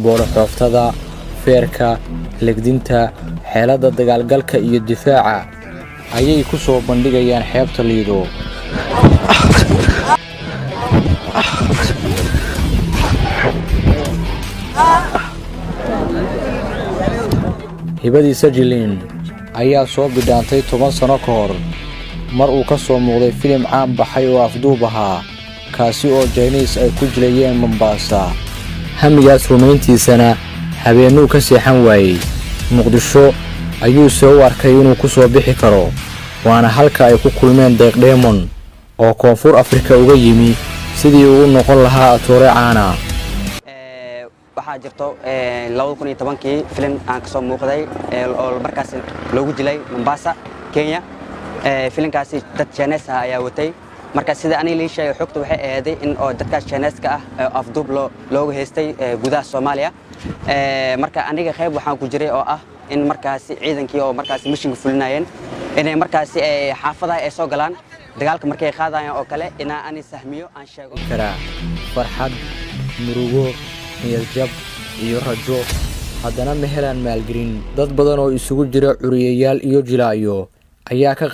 booraftada feerka legdinta xeelada dagaalgalka iyo difaaca ayay ku soo bandhigayaan xeebta Lido. hibadii Sajilin ayaa soo bidhaantay 10 sano ka hor mar uu ka soo muuqday filim caan baxay oo afduub ahaa kaasi oo Chinese ay ku jilayeen Mombasa. hamigaas rumayntiisana habeenuu ka seexan waayay Muqdisho ayuu soo arkay inuu ku soo bixi karo waana halka ay ku kulmeen Deeq Diamond oo Koonfur Afrika uga yimi sidii uu noqon lahaa atoore caana. waxaa jirto 2010kii filim aan ka soo muuqday oo markaas loogu jilay Mombasa Kenya. filimkaasi dad Chinese ah ayaa watay marka sida aniga la sheegay xogta waxay ahayd in oo dadkaas Chinese-ka ah afduub looga heystay gudaha Soomaaliya. marka aniga qayb waxaan ku jiray oo ah in markaas ciidankii oo markaas mission fulinayeen inay markaas xaafadaha ay soo galaan dagaalka markay qaadayaan oo kale in aan sahmiyo aan sheego kara farxad murugo niyad iyo rajo haddana ma helaan maalgelin dad badan oo isugu jira curiyayaal iyo jilaayo ayaa ka